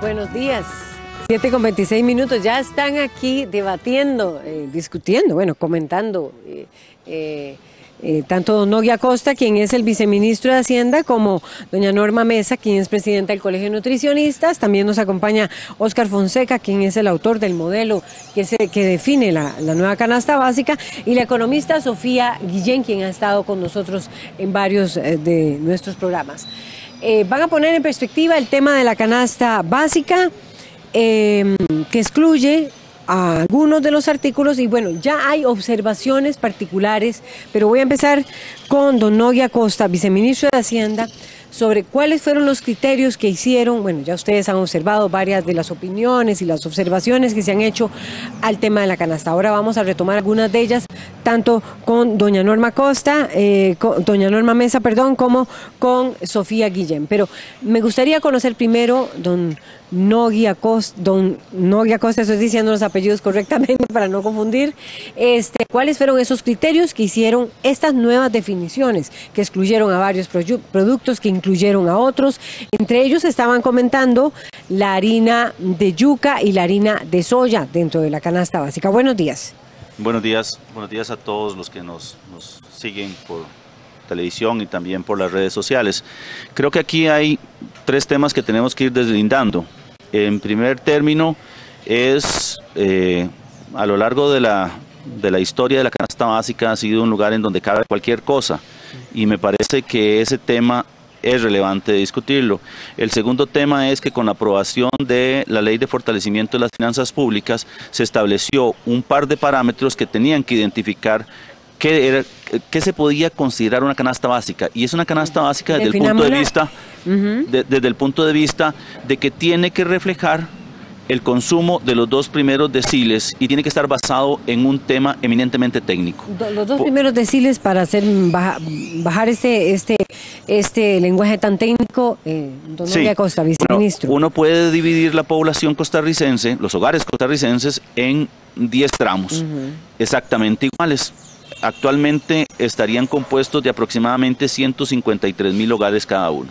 Buenos días. 7:26. Ya están aquí debatiendo, discutiendo, bueno, comentando tanto don Nogui Acosta, quien es el viceministro de Hacienda, como doña Norma Mesa, quien es presidenta del Colegio de Nutricionistas. También nos acompaña Óscar Fonseca, quien es el autor del modelo que define la nueva canasta básica, y la economista Sofía Guillén, quien ha estado con nosotros en varios de nuestros programas. Van a poner en perspectiva el tema de la canasta básica, que excluye a algunos de los artículos, y bueno, ya hay observaciones particulares, pero voy a empezar con don Nogui Acosta, viceministro de Hacienda, sobre cuáles fueron los criterios que hicieron. Bueno, ya ustedes han observado varias de las opiniones y las observaciones que se han hecho al tema de la canasta. Ahora vamos a retomar algunas de ellas, tanto con doña Norma Acosta, doña Norma Mesa, perdón, como con Sofía Guillén. Pero me gustaría conocer primero don Nogui Acosta, estoy diciendo los apellidos correctamente para no confundir, cuáles fueron esos criterios que hicieron estas nuevas definiciones, que excluyeron a varios productos, que incluyeron a otros. Entre ellos estaban comentando la harina de yuca y la harina de soya dentro de la canasta básica. Buenos días. Buenos días a todos los que nos siguen por televisión y también por las redes sociales. Creo que aquí hay tres temas que tenemos que ir deslindando. En primer término es, a lo largo de la historia de la canasta básica, ha sido un lugar en donde cabe cualquier cosa, y me parece que ese tema es relevante discutirlo. El segundo tema es que con la aprobación de la Ley de Fortalecimiento de las Finanzas Públicas se estableció un par de parámetros que tenían que identificar qué se podía considerar una canasta básica, y es una canasta básica desde el punto de vista, desde el punto de vista de que tiene que reflejar el consumo de los dos primeros deciles y tiene que estar basado en un tema eminentemente técnico. Los dos primeros deciles, para hacer bajar este lenguaje tan técnico, don Nogui Acosta, viceministro. Uno puede dividir la población costarricense, los hogares costarricenses, en 10 tramos, exactamente iguales. Actualmente estarían compuestos de aproximadamente 153,000 hogares cada uno.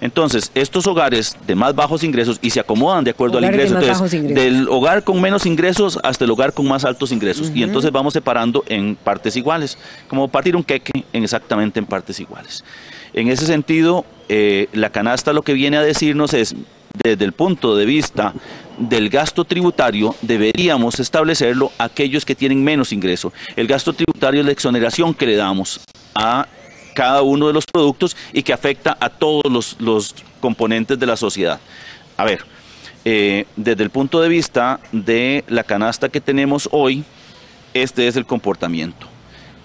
Entonces, estos hogares de más bajos ingresos, y se acomodan de acuerdo al ingreso, entonces, del hogar con menos ingresos hasta el hogar con más altos ingresos, y entonces vamos separando en partes iguales, como partir un queque exactamente en partes iguales. En ese sentido, la canasta lo que viene a decirnos es, desde el punto de vista del gasto tributario, deberíamos establecerlo a aquellos que tienen menos ingreso. El gasto tributario es la exoneración que le damos a cada uno de los productos y que afecta a todos los componentes de la sociedad. A ver, desde el punto de vista de la canasta que tenemos hoy, este es el comportamiento.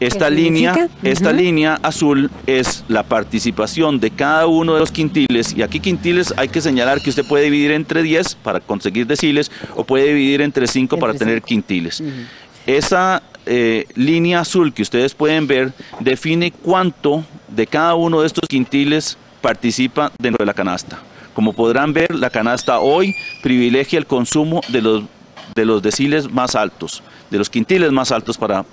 Esta línea azul es la participación de cada uno de los quintiles, y aquí quintiles hay que señalar que usted puede dividir entre 10 para conseguir deciles, o puede dividir entre 5 para tener quintiles. Esa línea azul que ustedes pueden ver define cuánto de cada uno de estos quintiles participa dentro de la canasta. Como podrán ver, la canasta hoy privilegia el consumo de los deciles más altos, de los quintiles más altos para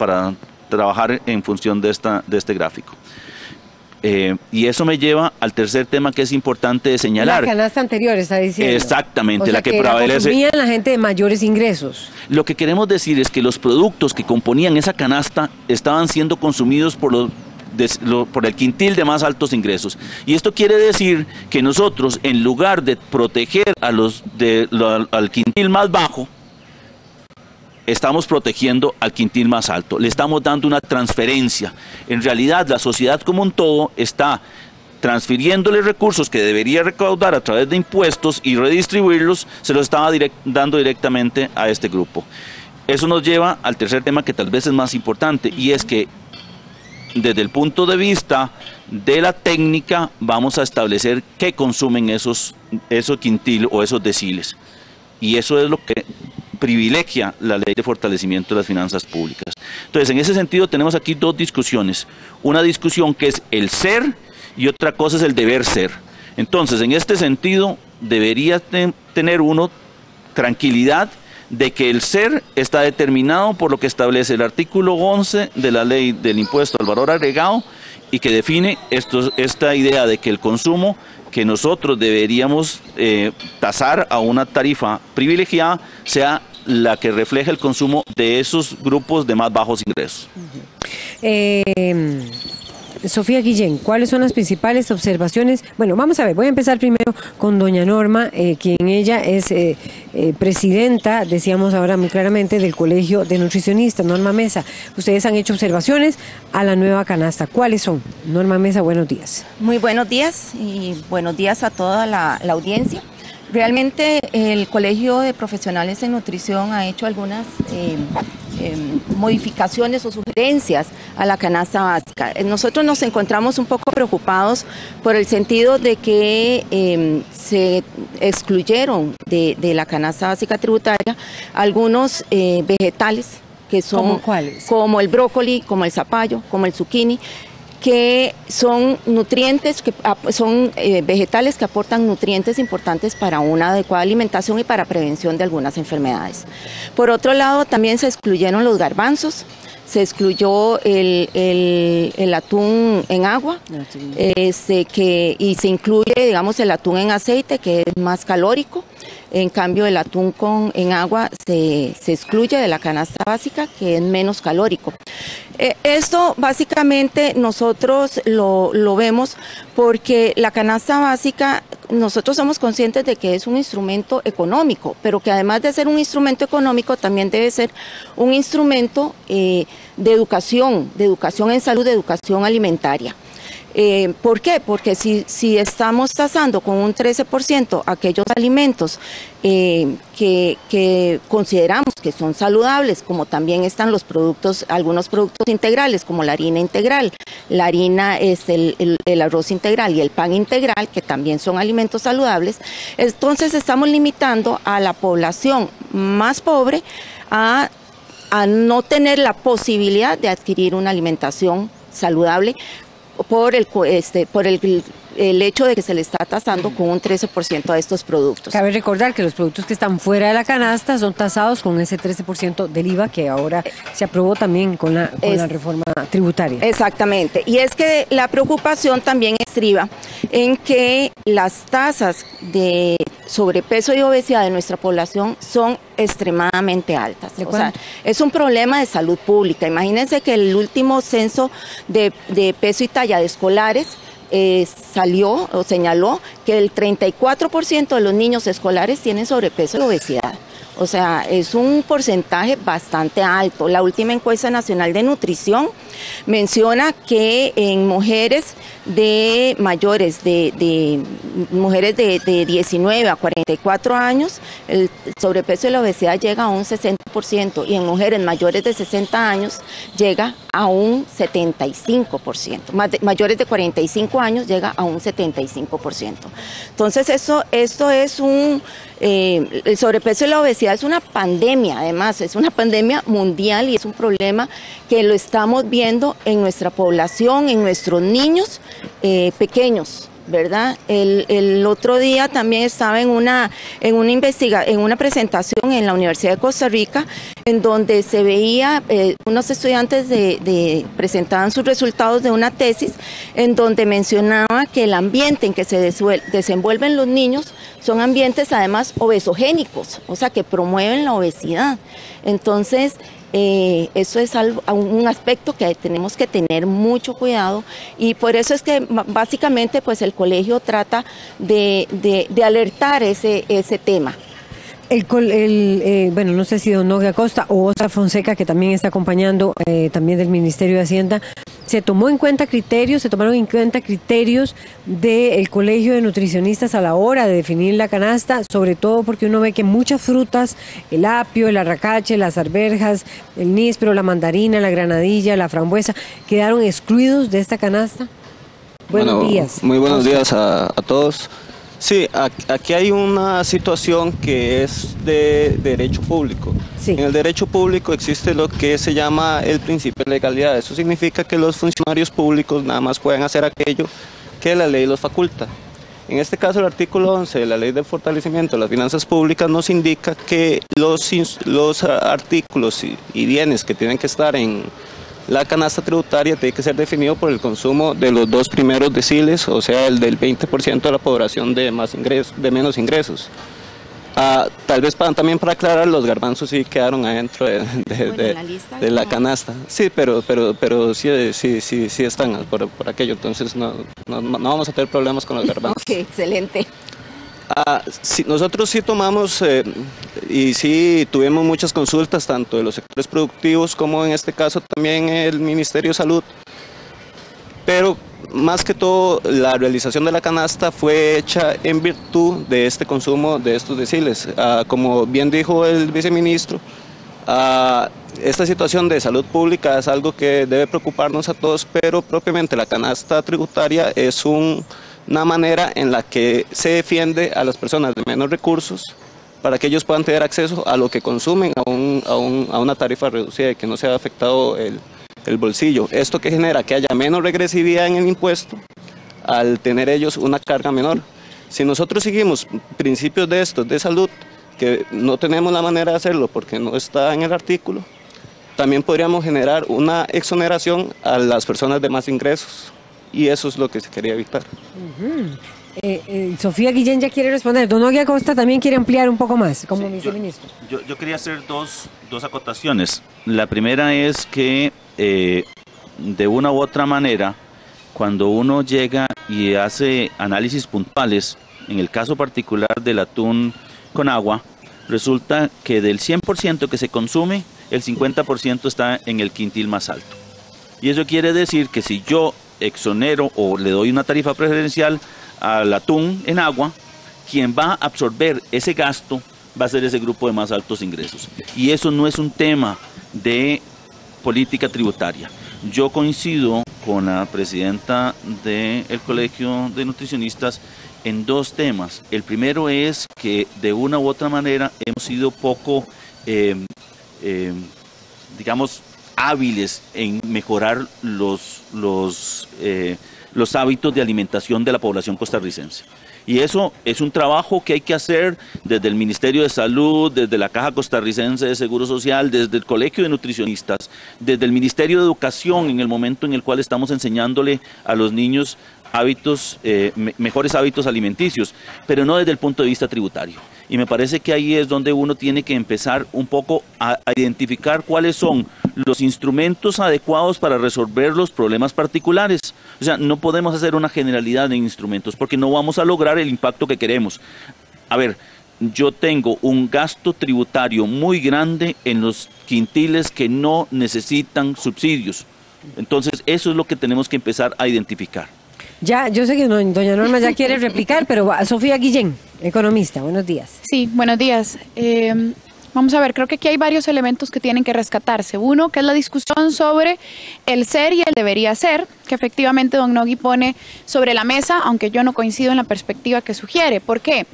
trabajar en función de este gráfico. Y eso me lleva al tercer tema que es importante de señalar. La canasta anterior está diciendo. Exactamente, o sea, la que prevalece. La gente de mayores ingresos. Lo que queremos decir es que los productos que componían esa canasta estaban siendo consumidos por el quintil de más altos ingresos. Y esto quiere decir que nosotros, en lugar de proteger al quintil más bajo, estamos protegiendo al quintil más alto, le estamos dando una transferencia. En realidad, la sociedad como un todo está transfiriéndole recursos que debería recaudar a través de impuestos y redistribuirlos, se los estaba dando directamente a este grupo. Eso nos lleva al tercer tema, que tal vez es más importante, y es que desde el punto de vista de la técnica vamos a establecer qué consumen esos quintiles o esos deciles. Y eso es lo que privilegia la Ley de Fortalecimiento de las Finanzas Públicas. Entonces, en ese sentido tenemos aquí dos discusiones. Una discusión que es el ser, y otra cosa es el deber ser. Entonces, en este sentido, debería tener uno tranquilidad de que el ser está determinado por lo que establece el artículo 11 de la Ley del Impuesto al Valor Agregado, y que define esta idea de que el consumo que nosotros deberíamos tasar a una tarifa privilegiada sea la que refleja el consumo de esos grupos de más bajos ingresos. Sofía Guillén, ¿cuáles son las principales observaciones? Bueno, vamos a ver, voy a empezar primero con doña Norma, quien ella es presidenta, decíamos ahora muy claramente, del Colegio de Nutricionistas, Norma Mesa. Ustedes han hecho observaciones a la nueva canasta. ¿Cuáles son? Norma Mesa, buenos días. Muy buenos días y buenos días a toda la audiencia. Realmente el Colegio de Profesionales en Nutrición ha hecho algunas modificaciones o sugerencias a la canasta básica. Nosotros nos encontramos un poco preocupados por el sentido de que se excluyeron de la canasta básica tributaria algunos vegetales que son ¿Cómo cuáles? Como el brócoli, como el zapallo, como el zucchini, que son nutrientes, que son vegetales que aportan nutrientes importantes para una adecuada alimentación y para prevención de algunas enfermedades. Por otro lado, también se excluyeron los garbanzos, se excluyó el atún en agua, y se incluye, digamos, el atún en aceite, que es más calórico. En cambio, el atún en agua se excluye de la canasta básica, que es menos calórico. Esto básicamente nosotros lo vemos porque la canasta básica, nosotros somos conscientes de que es un instrumento económico, pero que además de ser un instrumento económico también debe ser un instrumento de educación en salud, de educación alimentaria. ¿Por qué? Porque si estamos tasando con un 13% aquellos alimentos que consideramos que son saludables, como también están los productos, algunos productos integrales, como la harina integral, la harina es el arroz integral y el pan integral, que también son alimentos saludables, entonces estamos limitando a la población más pobre a no tener la posibilidad de adquirir una alimentación saludable por el hecho de que se le está tasando con un 13% a estos productos. Cabe recordar que los productos que están fuera de la canasta son tasados con ese 13% del IVA que ahora se aprobó también con la reforma tributaria. Exactamente, y es que la preocupación también estriba en que las tasas de sobrepeso y obesidad de nuestra población son extremadamente altas. O sea, es un problema de salud pública. Imagínense que el último censo de peso y talla de escolares salió o señaló que el 34% de los niños escolares tienen sobrepeso y obesidad. O sea, es un porcentaje bastante alto. La última encuesta nacional de nutrición menciona que en mujeres mayores de mujeres de 19 a 44 años, el sobrepeso y la obesidad llega a un 60% y en mujeres mayores de 60 años llega a un 75%. Mayores de 45 años llega a un 75%. Entonces esto es el sobrepeso y la obesidad es una pandemia, además, es una pandemia mundial y es un problema que lo estamos viendo en nuestra población, en nuestros niños pequeños, ¿verdad? El otro día también estaba en una presentación en la Universidad de Costa Rica, en donde se veía unos estudiantes presentaban sus resultados de una tesis, en donde mencionaba que el ambiente en que se desenvuelven los niños son ambientes además obesogénicos, o sea, que promueven la obesidad. Entonces, eso es un aspecto que tenemos que tener mucho cuidado y por eso es que básicamente pues el colegio trata de alertar ese tema. Bueno, no sé si don Nogue Acosta o Óscar Fonseca, que también está acompañando también del Ministerio de Hacienda, se tomaron en cuenta criterios del Colegio de Nutricionistas a la hora de definir la canasta, sobre todo porque uno ve que muchas frutas, el apio, el arracache, las arvejas, el níspero, la mandarina, la granadilla, la frambuesa, quedaron excluidos de esta canasta. Buenos días. Muy buenos días a todos. Sí, aquí hay una situación que es de derecho público. Sí. En el derecho público existe lo que se llama el principio de legalidad. Eso significa que los funcionarios públicos nada más pueden hacer aquello que la ley los faculta. En este caso, el artículo 11 de la Ley de Fortalecimiento de las Finanzas Públicas nos indica que los artículos y bienes que tienen que estar en la canasta tributaria tiene que ser definido por el consumo de los 2 primeros deciles, o sea, el del 20% de la población de menos ingresos. Tal vez también para aclarar, los garbanzos sí quedaron adentro de la canasta. Sí, pero sí están por aquello, entonces no vamos a tener problemas con los garbanzos. Ok, excelente. Sí, nosotros sí tomamos y sí tuvimos muchas consultas, tanto de los sectores productivos como en este caso también el Ministerio de Salud, pero más que todo la realización de la canasta fue hecha en virtud de este consumo de estos deciles. Como bien dijo el viceministro, esta situación de salud pública es algo que debe preocuparnos a todos, pero propiamente la canasta tributaria es una manera en la que se defiende a las personas de menos recursos para que ellos puedan tener acceso a lo que consumen a una tarifa reducida y que no sea afectado el bolsillo. Esto que genera que haya menos regresividad en el impuesto al tener ellos una carga menor. Si nosotros seguimos principios de estos de salud, que no tenemos la manera de hacerlo porque no está en el artículo, también podríamos generar una exoneración a las personas de más ingresos. Y eso es lo que se quería evitar. Sofía Guillén ya quiere responder. Don Ogui Acosta también quiere ampliar un poco más como viceministro. Yo quería hacer dos acotaciones. La primera es que de una u otra manera, cuando uno llega y hace análisis puntuales, en el caso particular del atún con agua, resulta que del 100% que se consume, el 50% está en el quintil más alto. Y eso quiere decir que si yo exonero o le doy una tarifa preferencial al atún en agua, quien va a absorber ese gasto va a ser ese grupo de más altos ingresos. Y eso no es un tema de política tributaria. Yo coincido con la presidenta del Colegio de Nutricionistas en 2 temas. El primero es que de una u otra manera hemos sido poco, digamos, hábiles en mejorar los hábitos de alimentación de la población costarricense. Y eso es un trabajo que hay que hacer desde el Ministerio de Salud, desde la Caja Costarricense de Seguro Social, desde el Colegio de Nutricionistas, desde el Ministerio de Educación, en el momento en el cual estamos enseñándole a los niños mejores hábitos alimenticios, pero no desde el punto de vista tributario. Y me parece que ahí es donde uno tiene que empezar un poco a identificar cuáles son los instrumentos adecuados para resolver los problemas particulares. O sea, no podemos hacer una generalidad de instrumentos porque no vamos a lograr el impacto que queremos. A ver, yo tengo un gasto tributario muy grande en los quintiles que no necesitan subsidios. Entonces, eso es lo que tenemos que empezar a identificar. Ya, yo sé que doña Norma ya quiere replicar, pero Sofía Guillén, economista, buenos días. Sí, buenos días. Vamos a ver, creo que aquí hay varios elementos que tienen que rescatarse. Uno, que es la discusión sobre el ser y el debería ser, que efectivamente don Ogui pone sobre la mesa, aunque yo no coincido en la perspectiva que sugiere. ¿Por qué?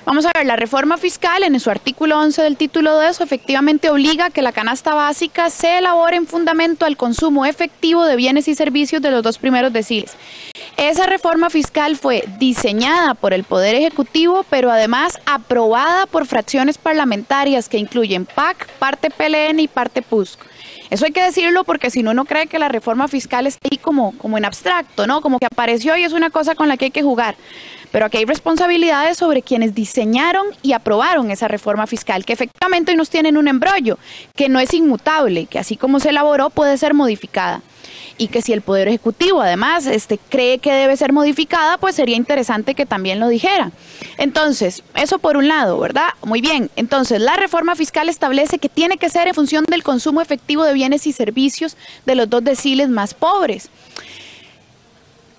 Vamos a ver, la reforma fiscal en su artículo 11 del título de eso efectivamente obliga a que la canasta básica se elabore en fundamento al consumo efectivo de bienes y servicios de los 2 primeros deciles. Esa reforma fiscal fue diseñada por el Poder Ejecutivo, pero además aprobada por fracciones parlamentarias que incluyen PAC, parte PLN y parte PUSC. Eso hay que decirlo porque si no, uno cree que la reforma fiscal está ahí como en abstracto, ¿no? Como que apareció y es una cosa con la que hay que jugar. Pero aquí hay responsabilidades sobre quienes diseñaron y aprobaron esa reforma fiscal, que efectivamente hoy nos tienen un embrollo, que no es inmutable, que así como se elaboró puede ser modificada. Y que si el Poder Ejecutivo además cree que debe ser modificada, pues sería interesante que también lo dijera. Entonces, eso por un lado, ¿verdad? Muy bien, entonces la reforma fiscal establece que tiene que ser en función del consumo efectivo de bienes y servicios de los 2 deciles más pobres.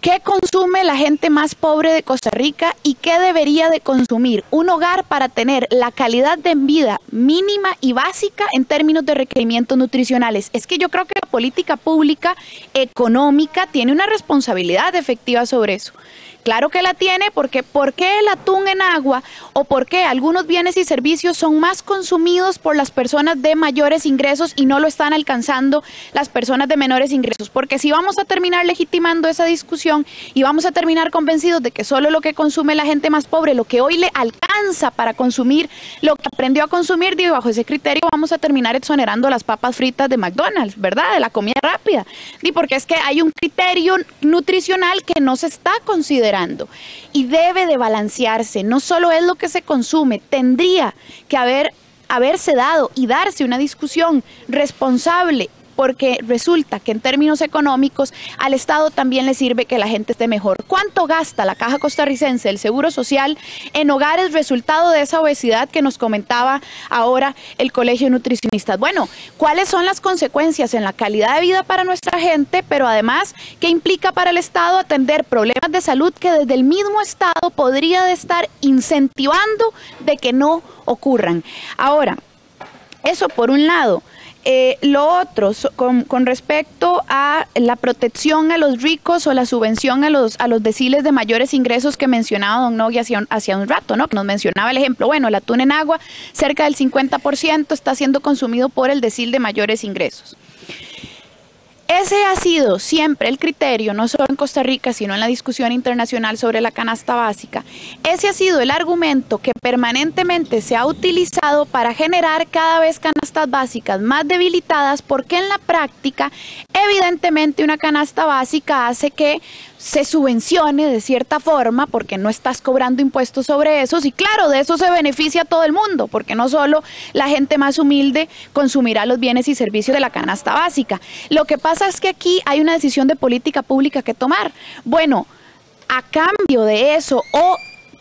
¿Qué consume la gente más pobre de Costa Rica y qué debería de consumir un hogar para tener la calidad de vida mínima y básica en términos de requerimientos nutricionales? Es que yo creo que la política pública económica tiene una responsabilidad efectiva sobre eso. Claro que la tiene, porque ¿por qué el atún en agua o por qué algunos bienes y servicios son más consumidos por las personas de mayores ingresos y no lo están alcanzando las personas de menores ingresos? Porque si vamos a terminar legitimando esa discusión, discusión y vamos a terminar convencidos de que solo lo que consume la gente más pobre, lo que hoy le alcanza para consumir, lo que aprendió a consumir, digo, bajo ese criterio vamos a terminar exonerando las papas fritas de McDonald's, ¿verdad? De la comida rápida. Y porque es que hay un criterio nutricional que no se está considerando y debe de balancearse. No solo es lo que se consume, tendría que haberse dado y darse una discusión responsable, porque resulta que en términos económicos al Estado también le sirve que la gente esté mejor. ¿Cuánto gasta la Caja Costarricense del Seguro Social en hogares resultado de esa obesidad que nos comentaba ahora el Colegio de Nutricionistas? Bueno, ¿cuáles son las consecuencias en la calidad de vida para nuestra gente? Pero además, ¿qué implica para el Estado atender problemas de salud que desde el mismo Estado podría estar incentivando de que no ocurran? Ahora, eso por un lado. Lo otro, con respecto a la protección a los ricos o la subvención a los deciles de mayores ingresos que mencionaba don Nogui hacia un rato, ¿no? Que nos mencionaba el ejemplo, bueno, el atún en agua, cerca del 50% está siendo consumido por el decil de mayores ingresos. Ese ha sido siempre el criterio, no solo en Costa Rica, sino en la discusión internacional sobre la canasta básica. Ese ha sido el argumento que permanentemente se ha utilizado para generar cada vez canastas básicas más debilitadas, porque en la práctica, evidentemente, una canasta básica hace que se subvencione de cierta forma, porque no estás cobrando impuestos sobre esos, y claro, de eso se beneficia a todo el mundo, porque no solo la gente más humilde consumirá los bienes y servicios de la canasta básica. Lo que pasa es que aquí hay una decisión de política pública que tomar. Bueno, a cambio de eso o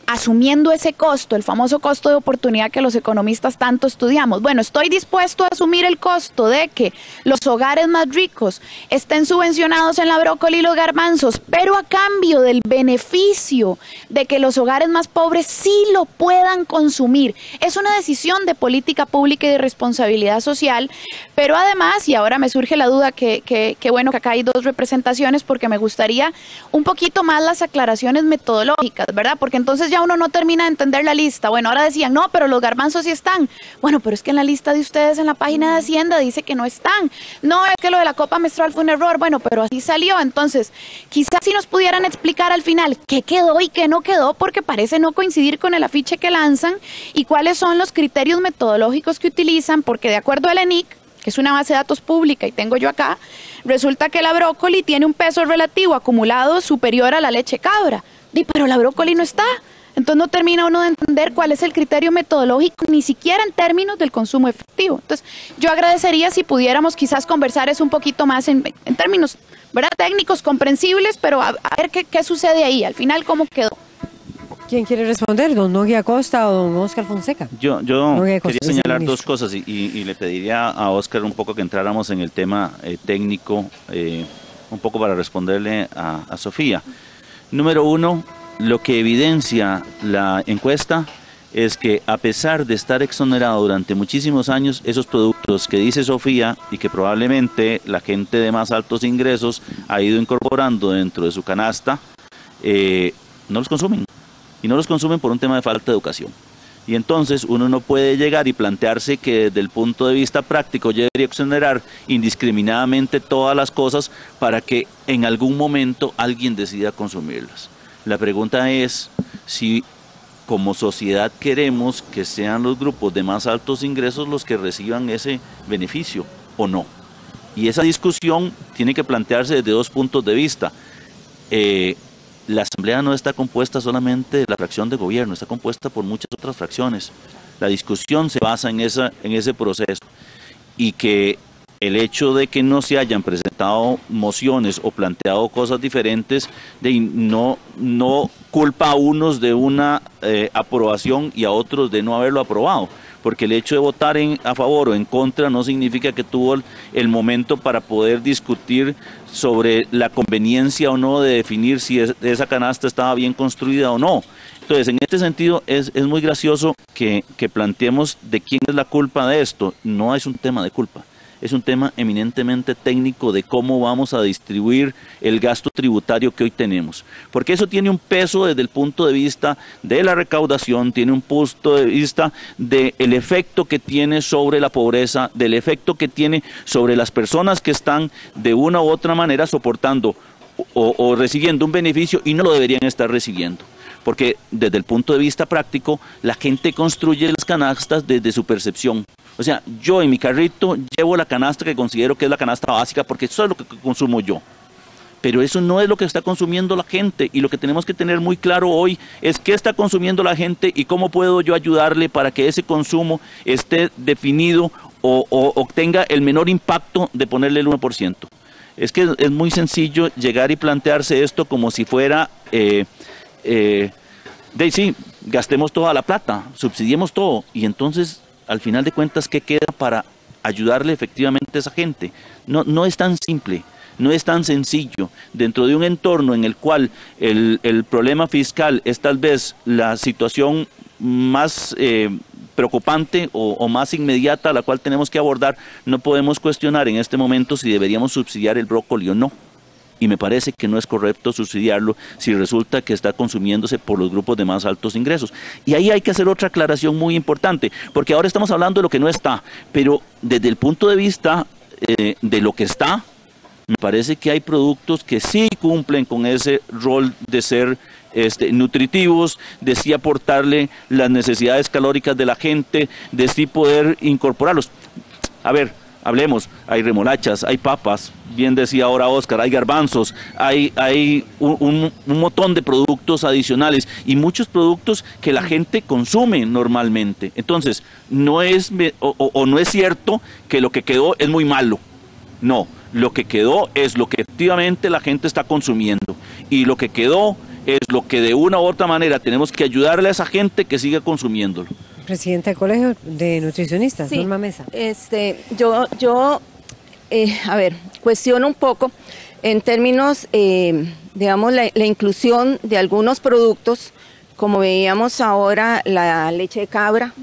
asumiendo ese costo, el famoso costo de oportunidad que los economistas tanto estudiamos. Bueno, estoy dispuesto a asumir el costo de que los hogares más ricos estén subvencionados en la brócoli y los garbanzos, pero a cambio del beneficio de que los hogares más pobres sí lo puedan consumir. Es una decisión de política pública y de responsabilidad social, pero además, y ahora me surge la duda, que bueno que acá hay dos representaciones, porque me gustaría un poquito más las aclaraciones metodológicas, ¿verdad? Porque entonces ya uno no termina de entender la lista. Bueno, ahora decían, no, pero los garbanzos sí están. Bueno, pero es que en la lista de ustedes en la página de Hacienda dice que no están. No, es que lo de la copa menstrual fue un error. Bueno, pero así salió. Entonces, quizás si nos pudieran explicar al final qué quedó y qué no quedó, porque parece no coincidir con el afiche que lanzan, y cuáles son los criterios metodológicos que utilizan, porque de acuerdo al ENIC, que es una base de datos pública y tengo yo acá, resulta que la brócoli tiene un peso relativo acumulado superior a la leche cabra. Pero la brócoli no está. Entonces no termina uno de entender cuál es el criterio metodológico, ni siquiera en términos del consumo efectivo. Entonces yo agradecería si pudiéramos quizás conversar eso un poquito más en términos, ¿verdad?, técnicos, comprensibles, pero a ver qué sucede ahí, al final cómo quedó. ¿Quién quiere responder? ¿Don Nogui Acosta o don Óscar Fonseca? Yo quería señalar dos cosas y le pediría a Óscar un poco que entráramos en el tema técnico, un poco para responderle a Sofía. Número uno, lo que evidencia la encuesta es que a pesar de estar exonerado durante muchísimos años, esos productos que dice Sofía y que probablemente la gente de más altos ingresos ha ido incorporando dentro de su canasta, no los consumen. Y no los consumen por un tema de falta de educación. Y entonces uno no puede llegar y plantearse que desde el punto de vista práctico yo debería exonerar indiscriminadamente todas las cosas para que en algún momento alguien decida consumirlas. La pregunta es si como sociedad queremos que sean los grupos de más altos ingresos los que reciban ese beneficio o no. Y esa discusión tiene que plantearse desde dos puntos de vista. La Asamblea no está compuesta solamente de la fracción de gobierno, está compuesta por muchas otras fracciones. La discusión se basa en ese proceso, y que el hecho de que no se hayan presentado mociones o planteado cosas diferentes no culpa a unos de una aprobación y a otros de no haberlo aprobado, porque el hecho de votar a favor o en contra no significa que tuvo el momento para poder discutir sobre la conveniencia o no de definir si esa canasta estaba bien construida o no. Entonces, en este sentido, es muy gracioso que planteemos de quién es la culpa de esto. No es un tema de culpa. Es un tema eminentemente técnico de cómo vamos a distribuir el gasto tributario que hoy tenemos. Porque eso tiene un peso desde el punto de vista de la recaudación, tiene un punto de vista del efecto que tiene sobre la pobreza, del efecto que tiene sobre las personas que están de una u otra manera soportando o recibiendo un beneficio y no lo deberían estar recibiendo. Porque desde el punto de vista práctico, la gente construye las canastas desde su percepción. O sea, yo en mi carrito llevo la canasta que considero que es la canasta básica porque eso es lo que consumo yo. Pero eso no es lo que está consumiendo la gente, y lo que tenemos que tener muy claro hoy es qué está consumiendo la gente y cómo puedo yo ayudarle para que ese consumo esté definido o tenga el menor impacto de ponerle el 1%. Es que es muy sencillo llegar y plantearse esto como si fuera, sí, gastemos toda la plata, subsidiemos todo, y entonces al final de cuentas, ¿qué queda para ayudarle efectivamente a esa gente? No es tan simple. No es tan sencillo. Dentro de un entorno en el cual el problema fiscal es tal vez la situación más preocupante o más inmediata a la cual tenemos que abordar, no podemos cuestionar en este momento si deberíamos subsidiar el brócoli o no. Y me parece que no es correcto subsidiarlo si resulta que está consumiéndose por los grupos de más altos ingresos. Y ahí hay que hacer otra aclaración muy importante, porque ahora estamos hablando de lo que no está, pero desde el punto de vista de lo que está, me parece que hay productos que sí cumplen con ese rol de ser nutritivos, de sí aportarle las necesidades calóricas de la gente, de sí poder incorporarlos. A ver, hablemos, hay remolachas, hay papas, bien decía ahora Oscar, hay garbanzos, hay un montón de productos adicionales y muchos productos que la gente consume normalmente. Entonces, no es cierto que lo que quedó es muy malo. No, lo que quedó es lo que efectivamente la gente está consumiendo, y lo que quedó es lo que de una u otra manera tenemos que ayudarle a esa gente que siga consumiéndolo. Presidenta del Colegio de Nutricionistas, sí, Norma Mesa. A ver, cuestiono un poco en términos, digamos, la inclusión de algunos productos, como veíamos ahora la leche de cabra,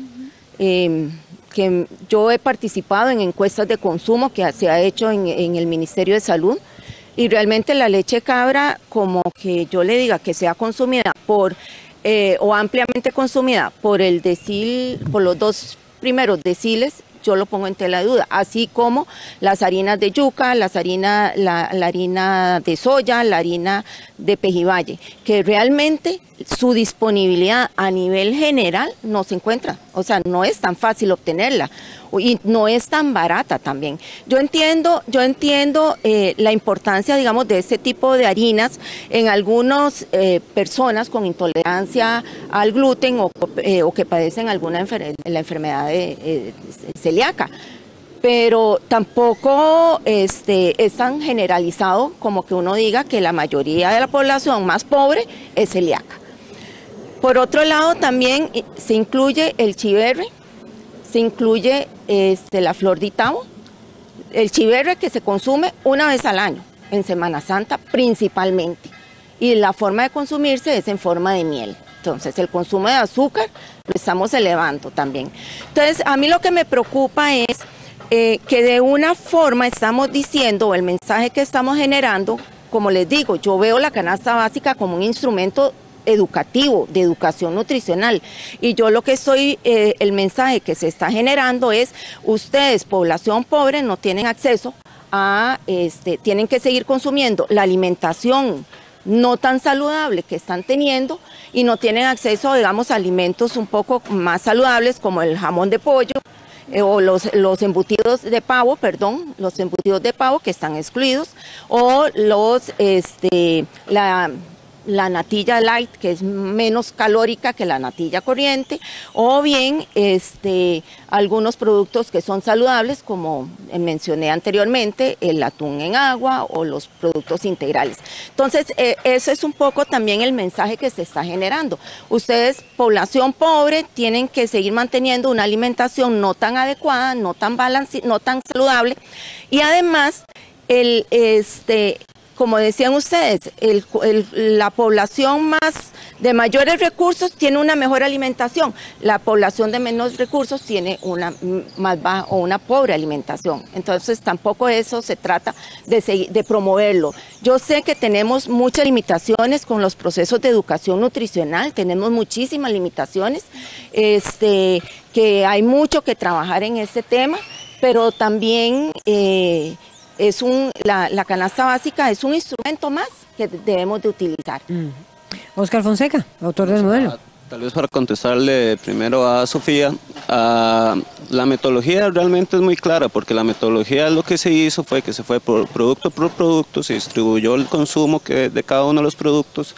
que yo he participado en encuestas de consumo que se ha hecho en el Ministerio de Salud, y realmente la leche de cabra, como que yo le diga que sea consumida o ampliamente consumida por los 2 primeros deciles, yo lo pongo en tela de duda, así como las harinas de yuca, la harina de soya, la harina de pejibaye, que realmente su disponibilidad a nivel general no se encuentra, o sea, no es tan fácil obtenerla y no es tan barata también. Yo entiendo la importancia, digamos, de este tipo de harinas en algunas personas con intolerancia al gluten o que padecen la enfermedad celíaca, pero tampoco es tan generalizado como que uno diga que la mayoría de la población más pobre es celíaca. Por otro lado, también se incluye el chiverre, se incluye la flor de Itabo, el chiverre que se consume una vez al año, en Semana Santa principalmente, y la forma de consumirse es en forma de miel. Entonces, el consumo de azúcar lo estamos elevando también. Entonces, a mí lo que me preocupa es que de una forma estamos diciendo, o el mensaje que estamos generando, como les digo, yo veo la canasta básica como un instrumento educativo, de educación nutricional, y yo lo que el mensaje que se está generando es: ustedes, población pobre, no tienen acceso a, tienen que seguir consumiendo la alimentación no tan saludable que están teniendo, y no tienen acceso, digamos, a alimentos un poco más saludables como el jamón de pollo, o los embutidos de pavo, los embutidos de pavo que están excluidos, o la natilla light, que es menos calórica que la natilla corriente, o bien algunos productos que son saludables, como mencioné anteriormente, el atún en agua o los productos integrales. Entonces, eso es un poco también el mensaje que se está generando. Ustedes, población pobre, tienen que seguir manteniendo una alimentación no tan adecuada, no tan saludable, y además como decían ustedes, la población de mayores recursos tiene una mejor alimentación, la población de menos recursos tiene una más baja o una pobre alimentación. Entonces tampoco eso se trata de promoverlo. Yo sé que tenemos muchas limitaciones con los procesos de educación nutricional, tenemos muchísimas limitaciones, que hay mucho que trabajar en este tema, pero también la canasta básica es un instrumento más que debemos de utilizar. Óscar Fonseca, autor del modelo. Tal vez para contestarle primero a Sofía, la metodología realmente es muy clara, porque la metodología lo que se hizo fue que se fue por producto, se distribuyó el consumo de cada uno de los productos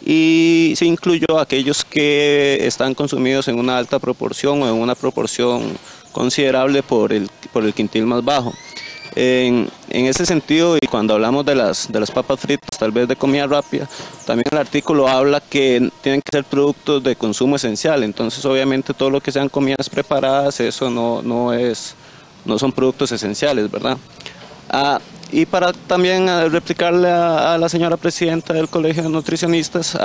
y se incluyó aquellos que están consumidos en una alta proporción o en una proporción considerable por el quintil más bajo. En ese sentido, y cuando hablamos de las papas fritas, tal vez de comida rápida, también el artículo habla que tienen que ser productos de consumo esencial. Entonces, obviamente, todo lo que sean comidas preparadas, eso no son productos esenciales, ¿verdad? Y para también replicarle a la señora presidenta del Colegio de Nutricionistas,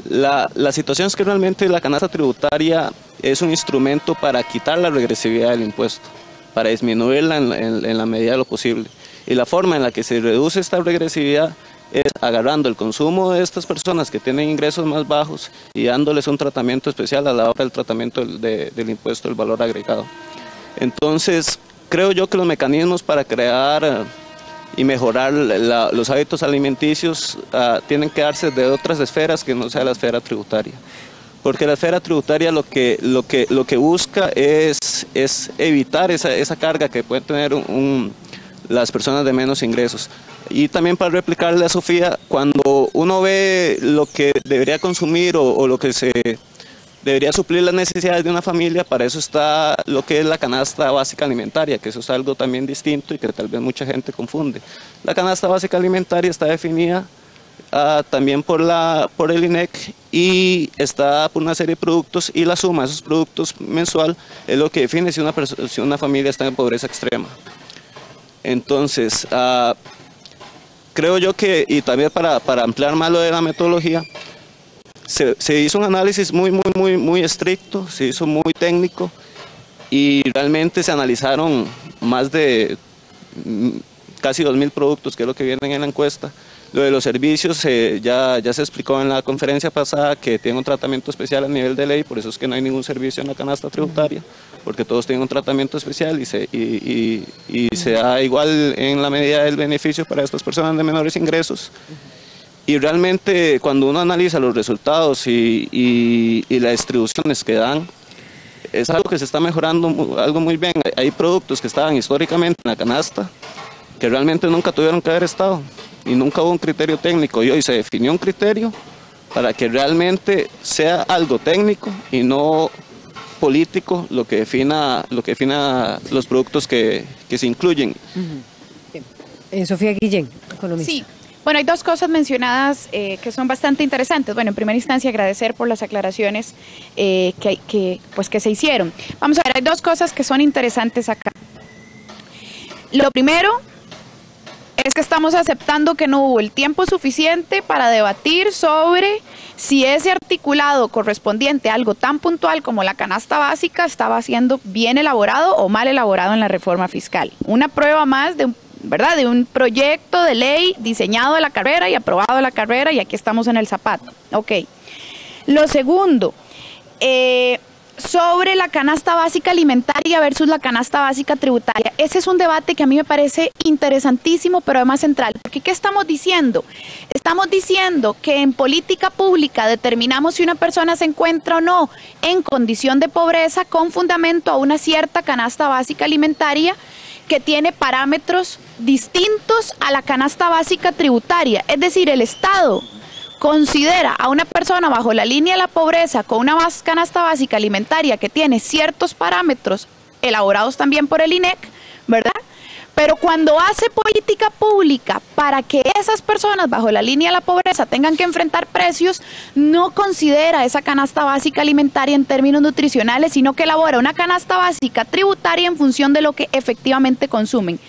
la situación es que realmente la canasta tributaria es un instrumento para quitar la regresividad del impuesto, para disminuirla en la medida de lo posible. Y la forma en la que se reduce esta regresividad es agarrando el consumo de estas personas que tienen ingresos más bajos y dándoles un tratamiento especial a la hora del tratamiento del impuesto del valor agregado. Entonces, creo yo que los mecanismos para crear y mejorar los hábitos alimenticios tienen que darse de otras esferas que no sea la esfera tributaria. Porque la esfera tributaria lo que busca es evitar esa carga que pueden tener las personas de menos ingresos. Y también para replicarle a Sofía, cuando uno ve lo que debería consumir o lo que se debería suplir las necesidades de una familia, para eso está lo que es la canasta básica alimentaria, que eso es algo también distinto y que tal vez mucha gente confunde. La canasta básica alimentaria está definida también por el INEC y está por una serie de productos, y la suma de esos productos mensual es lo que define si una familia está en pobreza extrema. Entonces, creo yo que, y también para ampliar más lo de la metodología, se hizo un análisis muy estricto, se hizo muy técnico, y realmente se analizaron más de casi 2.000 productos, que es lo que viene en la encuesta. Lo de los servicios ya se explicó en la conferencia pasada, que tiene un tratamiento especial a nivel de ley, por eso es que no hay ningún servicio en la canasta tributaria, porque todos tienen un tratamiento especial y se da igual en la medida del beneficio para estas personas de menores ingresos. Y realmente cuando uno analiza los resultados y las distribuciones que dan, es algo que se está mejorando algo muy bien. Hay productos que estaban históricamente en la canasta que realmente nunca tuvieron que haber estado y nunca hubo un criterio técnico, y hoy se definió un criterio para que realmente sea algo técnico y no político lo que defina los productos que se incluyen. Sofía Guillén, economista. Sí. Bueno, hay dos cosas mencionadas que son bastante interesantes. Bueno, en primera instancia agradecer por las aclaraciones que se hicieron. Vamos a ver, hay dos cosas que son interesantes acá. Lo primero es que estamos aceptando que no hubo el tiempo suficiente para debatir sobre si ese articulado correspondiente a algo tan puntual como la canasta básica estaba siendo bien elaborado o mal elaborado en la reforma fiscal. Una prueba más de un proyecto de ley diseñado de la carrera y aprobado de la carrera, y aquí estamos en el zapato. Ok. Lo segundo, sobre la canasta básica alimentaria versus la canasta básica tributaria. Ese es un debate que a mí me parece interesantísimo, pero además central. Porque ¿qué estamos diciendo? Estamos diciendo que en política pública determinamos si una persona se encuentra o no en condición de pobreza con fundamento a una cierta canasta básica alimentaria que tiene parámetros distintos a la canasta básica tributaria. Es decir, el Estado considera a una persona bajo la línea de la pobreza con una canasta básica alimentaria que tiene ciertos parámetros elaborados también por el INEC, ¿verdad? Pero cuando hace política pública para que esas personas bajo la línea de la pobreza tengan que enfrentar precios, no considera esa canasta básica alimentaria en términos nutricionales, sino que elabora una canasta básica tributaria en función de lo que efectivamente consumen.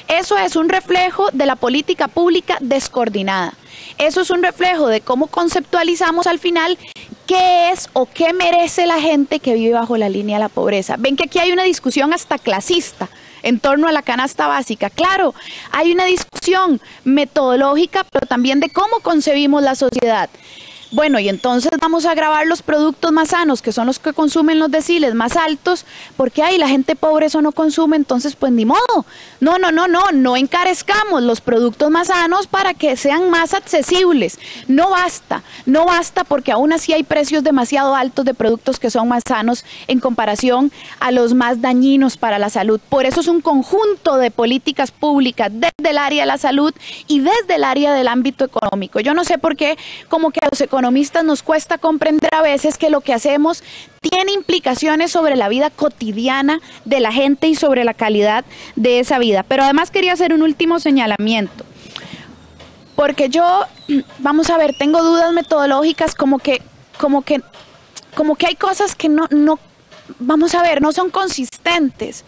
Eso es un reflejo de la política pública descoordinada. Eso es un reflejo de cómo conceptualizamos al final qué es o qué merece la gente que vive bajo la línea de la pobreza. Ven que aquí hay una discusión hasta clasista en torno a la canasta básica. Claro, hay una discusión metodológica, pero también de cómo concebimos la sociedad. bueno, y entonces vamos a grabar los productos más sanos, que son los que consumen los deciles más altos, porque ahí la gente pobre eso no consume, entonces pues ni modo. No encarezcamos los productos más sanos para que sean más accesibles. No basta porque aún así hay precios demasiado altos de productos que son más sanos en comparación a los más dañinos para la salud. Por eso es un conjunto de políticas públicas desde el área de la salud y desde el área del ámbito económico. Yo no sé por qué como que a los economistas nos cuesta comprender a veces que lo que hacemos tiene implicaciones sobre la vida cotidiana de la gente y sobre la calidad de esa vida. Pero además quería hacer un último señalamiento, porque yo, vamos a ver, tengo dudas metodológicas como que hay cosas que vamos a ver, no son consistentes.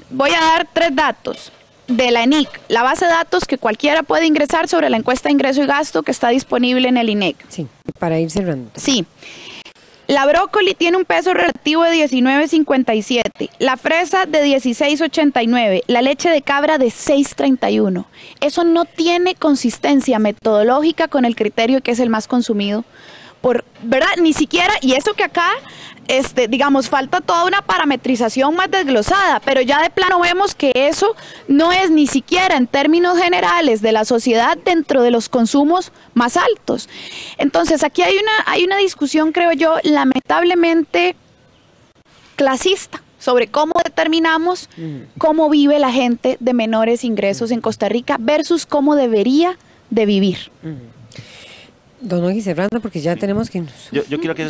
Voy a dar 3 datos de la ENIC, la base de datos que cualquiera puede ingresar sobre la encuesta de ingreso y gasto que está disponible en el INEC. Sí, para ir cerrando. Sí. La brócoli tiene un peso relativo de 19.57, la fresa de 16.89, la leche de cabra de 6.31. Eso no tiene consistencia metodológica con el criterio que es el más consumido. ¿Verdad? Ni siquiera, y eso que acá, digamos, falta toda una parametrización más desglosada, pero ya de plano vemos que eso no es ni siquiera en términos generales de la sociedad dentro de los consumos más altos. Entonces aquí hay una discusión, creo yo, lamentablemente clasista sobre cómo determinamos cómo vive la gente de menores ingresos en Costa Rica versus cómo debería de vivir. Don Ogui, cerrando, porque ya tenemos que... Yo quiero aquí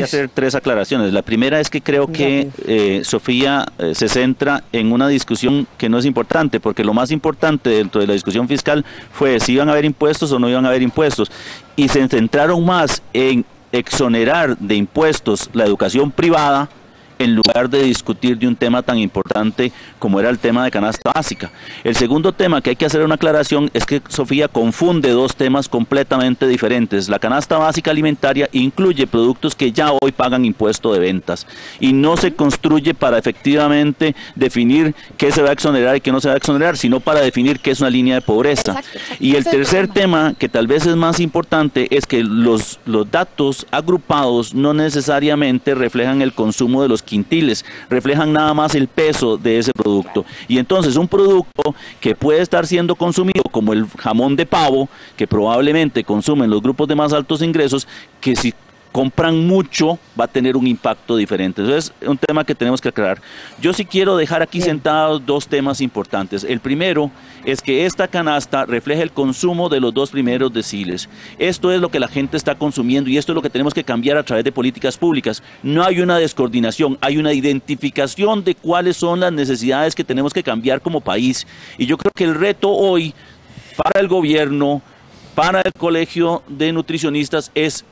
hacer 3 aclaraciones. La primera es que creo que Sofía se centra en una discusión que no es importante, porque lo más importante dentro de la discusión fiscal fue si iban a haber impuestos o no iban a haber impuestos. Y se centraron más en exonerar de impuestos la educación privada en lugar de discutir de un tema tan importante como era el tema de canasta básica. El segundo tema que hay que hacer una aclaración es que Sofía confunde 2 temas completamente diferentes. La canasta básica alimentaria incluye productos que ya hoy pagan impuesto de ventas y no se construye para efectivamente definir qué se va a exonerar y qué no se va a exonerar, sino para definir qué es una línea de pobreza. Exacto. Y el tercer tema, que tal vez es más importante, es que los datos agrupados no necesariamente reflejan el consumo de los quintiles, reflejan nada más el peso de ese producto. Y entonces un producto que puede estar siendo consumido como el jamón de pavo, que probablemente consumen los grupos de más altos ingresos, que si compran mucho va a tener un impacto diferente. Entonces es un tema que tenemos que aclarar. Yo sí quiero dejar aquí sentados 2 temas importantes. El primero es que esta canasta refleja el consumo de los 2 primeros deciles. Esto es lo que la gente está consumiendo y esto es lo que tenemos que cambiar a través de políticas públicas. No hay una descoordinación, hay una identificación de cuáles son las necesidades que tenemos que cambiar como país. Y yo creo que el reto hoy para el gobierno, para el Colegio de Nutricionistas es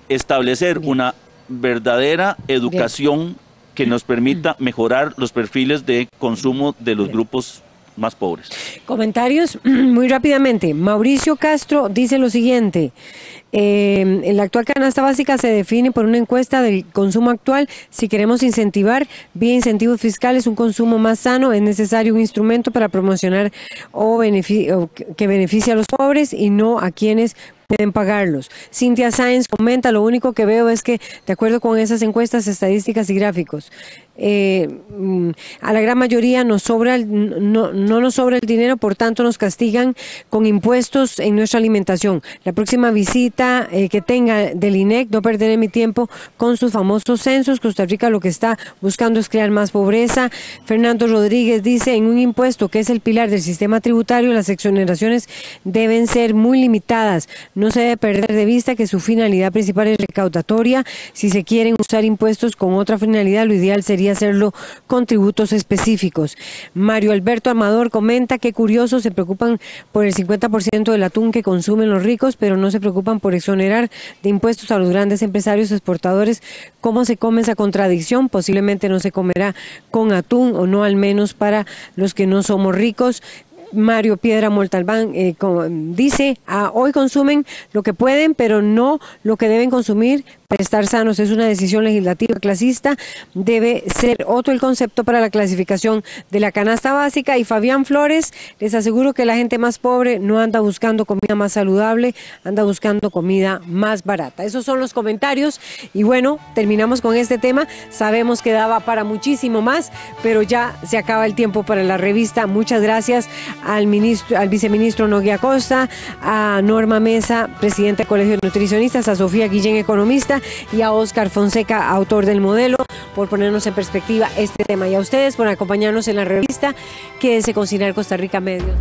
establecer una verdadera educación que nos permita mejorar los perfiles de consumo de los grupos más pobres. Comentarios muy rápidamente. Mauricio Castro dice lo siguiente: la actual canasta básica se define por una encuesta del consumo actual. Si queremos incentivar vía incentivos fiscales un consumo más sano, es necesario un instrumento para promocionar que beneficie a los pobres y no a quienes pueden pagarlos. Cintia Sáenz comenta: lo único que veo es que, de acuerdo con esas encuestas, estadísticas y gráficos, a la gran mayoría no nos sobra el dinero, por tanto nos castigan con impuestos en nuestra alimentación. La próxima visita que tenga del INEC, no perderé mi tiempo con sus famosos censos. Costa Rica lo que está buscando es crear más pobreza. Fernando Rodríguez dice: en un impuesto que es el pilar del sistema tributario, las exoneraciones deben ser muy limitadas. No se debe perder de vista que su finalidad principal es recaudatoria. Si se quieren usar impuestos con otra finalidad, lo ideal sería hacerlo con tributos específicos. Mario Alberto Amador comenta: qué curioso, se preocupan por el 50% del atún que consumen los ricos, pero no se preocupan por exonerar de impuestos a los grandes empresarios exportadores. ¿Cómo se come esa contradicción? Posiblemente no se comerá con atún, o no, al menos para los que no somos ricos. Mario Piedra Montalbán dice, hoy consumen lo que pueden, pero no lo que deben consumir para estar sanos. Es una decisión legislativa clasista, debe ser otro el concepto para la clasificación de la canasta básica. Y Fabián Flores, les aseguro que la gente más pobre no anda buscando comida más saludable, anda buscando comida más barata. Esos son los comentarios y bueno, terminamos con este tema. Sabemos que daba para muchísimo más, pero ya se acaba el tiempo para la revista. Muchas gracias al viceministro Nogui Acosta, a Norma Mesa, presidenta del Colegio de Nutricionistas, a Sofía Guillén, economista, y a Óscar Fonseca, autor del modelo, por ponernos en perspectiva este tema. Y a ustedes por acompañarnos en la revista. Quédense con Cinar Costa Rica Medios.